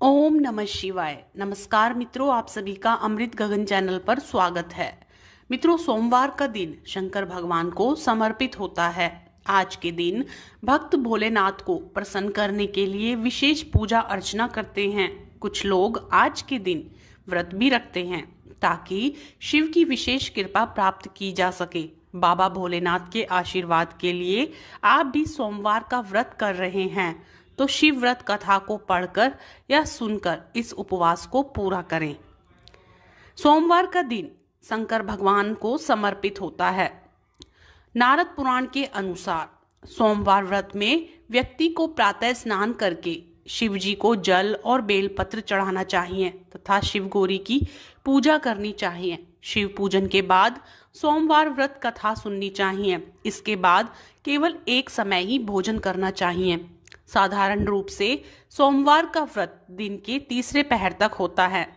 ओम नमः शिवाय। नमस्कार मित्रों, आप सभी का अमृत गगन चैनल पर स्वागत है। मित्रों, सोमवार का दिन शंकर भगवान को समर्पित होता है। आज के दिन भक्त भोलेनाथ को प्रसन्न करने के लिए विशेष पूजा अर्चना करते हैं। कुछ लोग आज के दिन व्रत भी रखते हैं ताकि शिव की विशेष कृपा प्राप्त की जा सके। बाबा भोलेनाथ के आशीर्वाद के लिए आप भी सोमवार का व्रत कर रहे हैं तो शिव व्रत कथा को पढ़कर या सुनकर इस उपवास को पूरा करें। सोमवार का दिन शंकर भगवान को समर्पित होता है। नारद पुराण के अनुसार सोमवार व्रत में व्यक्ति को प्रातः स्नान करके शिव जी को जल और बेलपत्र चढ़ाना चाहिए तथा शिव गौरी की पूजा करनी चाहिए। शिव पूजन के बाद सोमवार व्रत कथा सुननी चाहिए। इसके बाद केवल एक समय ही भोजन करना चाहिए। साधारण रूप से सोमवार का व्रत दिन के तीसरे पहर तक होता है,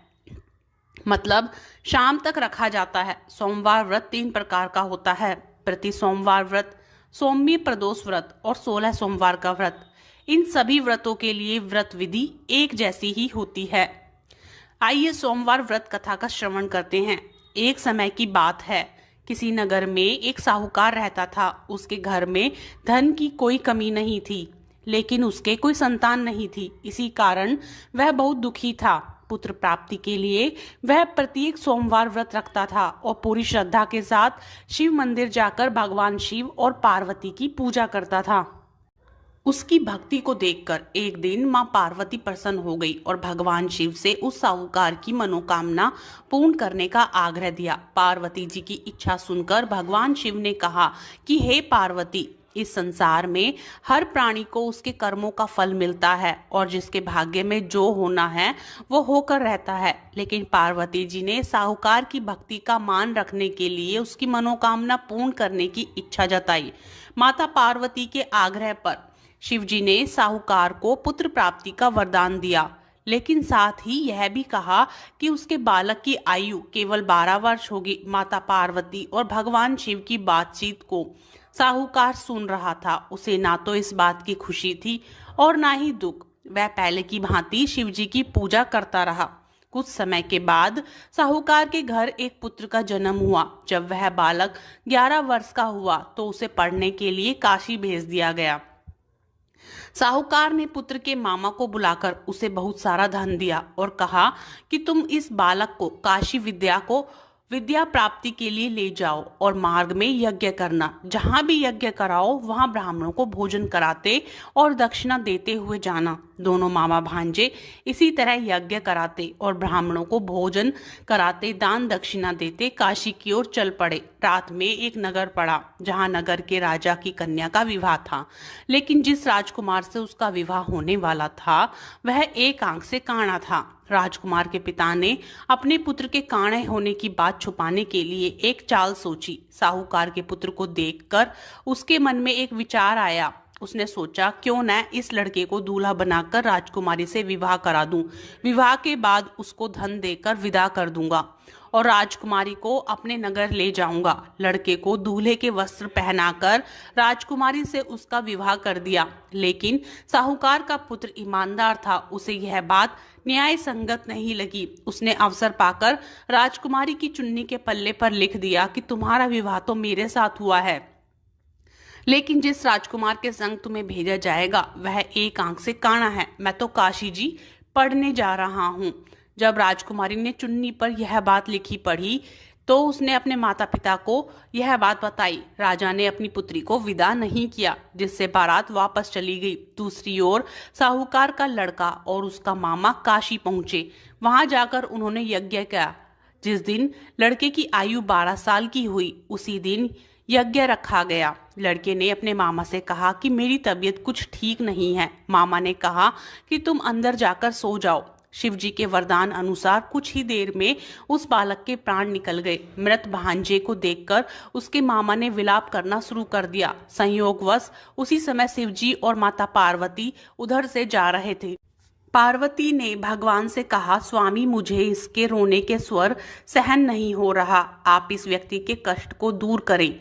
मतलब शाम तक रखा जाता है। सोमवार व्रत 3 प्रकार का होता है: प्रति सोमवार व्रत, सौम्य प्रदोष व्रत और 16 सोमवार का व्रत। इन सभी व्रतों के लिए व्रत विधि एक जैसी ही होती है। आइए सोमवार व्रत कथा का श्रवण करते हैं। एक समय की बात है, किसी नगर में एक साहूकार रहता था। उसके घर में धन की कोई कमी नहीं थी, लेकिन उसके कोई संतान नहीं थी। इसी कारण वह बहुत दुखी था। पुत्र प्राप्ति के लिए वह प्रत्येक सोमवार व्रत रखता था और पूरी श्रद्धा के साथ शिव मंदिर जाकर भगवान शिव और पार्वती की पूजा करता था। उसकी भक्ति को देखकर एक दिन मां पार्वती प्रसन्न हो गई और भगवान शिव से उस साहूकार की मनोकामना पूर्ण करने का आग्रह दिया। पार्वती जी की इच्छा सुनकर भगवान शिव ने कहा कि हे पार्वती, इस संसार में हर प्राणी को उसके कर्मों का फल मिलता है और जिसके भाग्य में जो होना है वो होकर रहता है। लेकिन पार्वती जी ने साहूकार की भक्ति का मान रखने के लिए उसकी मनोकामना पूर्ण करने की इच्छा जताई। माता पार्वती के आग्रह पर शिव जी ने साहूकार को पुत्र प्राप्ति का वरदान दिया, लेकिन साथ ही यह भी कहा कि उसके बालक की आयु केवल 12 वर्ष होगी। माता पार्वती और भगवान शिव की बातचीत को साहूकार सुन रहा था। उसे ना तो इस बात की खुशी थी और ना ही दुख। वह पहले की भांति शिव जी की पूजा करता रहा। कुछ समय के बाद साहूकार के घर एक पुत्र का जन्म हुआ। जब वह बालक 11 वर्ष का हुआ तो उसे पढ़ने के लिए काशी भेज दिया गया। साहूकार ने पुत्र के मामा को बुलाकर उसे बहुत सारा धन दिया और कहा कि तुम इस बालक को काशी विद्या प्राप्ति के लिए ले जाओ और मार्ग में यज्ञ करना। जहां भी यज्ञ कराओ वहां ब्राह्मणों को भोजन कराते और दक्षिणा देते हुए जाना। दोनों मामा भांजे इसी तरह यज्ञ कराते और ब्राह्मणों को भोजन कराते, दान दक्षिणा देते काशी की ओर चल पड़े। रात में एक नगर पड़ा जहां नगर के राजा की कन्या का विवाह था, लेकिन जिस राजकुमार से उसका विवाह होने वाला था वह एक आंख से काना था। राजकुमार के पिता ने अपने पुत्र के काणे होने की बात छुपाने के लिए एक चाल सोची। साहूकार के पुत्र को देखकर उसके मन में एक विचार आया। उसने सोचा, क्यों न इस लड़के को दूल्हा बनाकर राजकुमारी से विवाह करा दूं। विवाह के बाद उसको धन देकर विदा कर दूंगा और राजकुमारी को अपने नगर ले जाऊंगा। लड़के को दूल्हे के वस्त्र पहनाकर राजकुमारी से उसका विवाह कर दिया। लेकिन साहूकार का पुत्र ईमानदार था, उसे यह बात न्याय संगत नहीं लगी। उसने अवसर पाकर राजकुमारी की चुन्नी के पल्ले पर लिख दिया कि तुम्हारा विवाह तो मेरे साथ हुआ है, लेकिन जिस राजकुमार के संग तुम्हें भेजा जाएगा वह एक आंख से काना है। मैं तो काशी जी पढ़ने जा रहा हूँ। जब राजकुमारी ने चुन्नी पर यह बात लिखी पढ़ी तो उसने अपने माता पिता को यह बात बताई। राजा ने अपनी पुत्री को विदा नहीं किया, जिससे बारात वापस चली गई। दूसरी ओर साहूकार का लड़का और उसका मामा काशी पहुंचे। वहां जाकर उन्होंने यज्ञ किया। जिस दिन लड़के की आयु 12 साल की हुई उसी दिन यज्ञ रखा गया। लड़के ने अपने मामा से कहा कि मेरी तबीयत कुछ ठीक नहीं है। मामा ने कहा कि तुम अंदर जाकर सो जाओ। शिव जी के वरदान अनुसार कुछ ही देर में उस बालक के प्राण निकल गए। मृत भांजे को देखकर उसके मामा ने विलाप करना शुरू कर दिया। संयोगवश उसी समय शिव जी और माता पार्वती उधर से जा रहे थे। पार्वती ने भगवान से कहा, स्वामी मुझे इसके रोने के स्वर सहन नहीं हो रहा, आप इस व्यक्ति के कष्ट को दूर करें।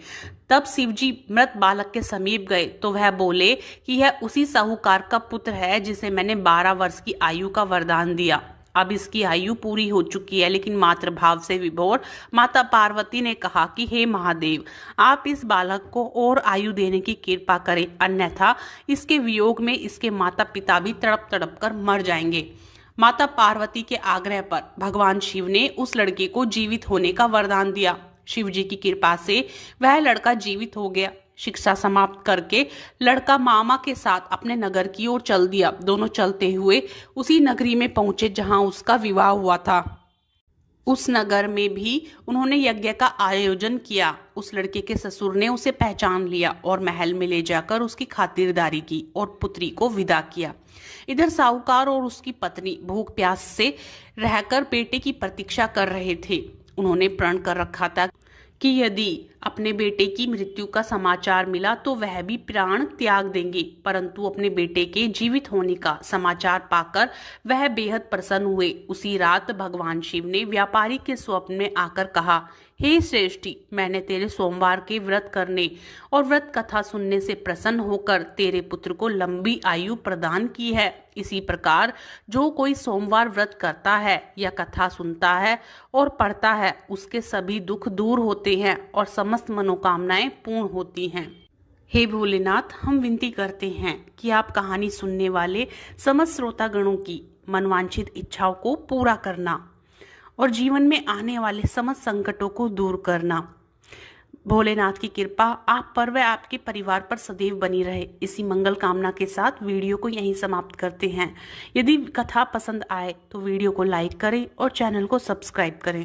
तब शिवजी मृत बालक के समीप गए तो वह बोले कि यह उसी साहूकार का पुत्र है जिसे मैंने 12 वर्ष की आयु का वरदान दिया। अब इसकी आयु पूरी हो चुकी है, लेकिन मातृभाव से विभोर माता पार्वती ने कहा कि हे महादेव, आप इस बालक को और आयु देने की कृपा करें, अन्यथा इसके वियोग में इसके माता पिता भी तड़प तड़प कर मर जाएंगे। माता पार्वती के आग्रह पर भगवान शिव ने उस लड़के को जीवित होने का वरदान दिया। शिव जी की कृपा से वह लड़का जीवित हो गया। शिक्षा समाप्त करके लड़का मामा के साथ अपने नगर की ओर चल दिया। दोनों चलते हुए उसी नगरी में पहुंचे जहां उसका विवाह हुआ था। उस नगर में भी उन्होंने यज्ञ का आयोजन किया। उस लड़के के ससुर ने उसे पहचान लिया और महल में ले जाकर उसकी खातिरदारी की और पुत्री को विदा किया। इधर साहूकार और उसकी पत्नी भूख प्यास से रहकर बेटे की प्रतीक्षा कर रहे थे। उन्होंने प्रण कर रखा था कि यदि अपने बेटे की मृत्यु का समाचार मिला तो वह भी प्राण त्याग देंगे, परंतु अपने बेटे के जीवित होने का समाचार पाकर वह बेहद प्रसन्न हुए। उसी रात भगवान शिव ने व्यापारी के स्वप्न में आकर कहा, हे श्रेष्ठी, मैंने तेरे सोमवार के व्रत करने और व्रत कथा सुनने से प्रसन्न होकर तेरे पुत्र को लंबी आयु प्रदान की है। इसी प्रकार जो कोई सोमवार व्रत करता है या कथा सुनता है और पढ़ता है, उसके सभी दुख दूर होते हैं और समस्त मनोकामनाएं पूर्ण होती हैं। हे भोलेनाथ, हम विनती करते हैं कि आप कहानी सुनने वाले समस्त श्रोतागणों की मनवांछित इच्छाओं को पूरा करना और जीवन में आने वाले समस्त संकटों को दूर करना। भोलेनाथ की कृपा आप पर व आपके परिवार पर सदैव बनी रहे। इसी मंगल कामना के साथ वीडियो को यहीं समाप्त करते हैं। यदि कथा पसंद आए तो वीडियो को लाइक करें और चैनल को सब्सक्राइब करें।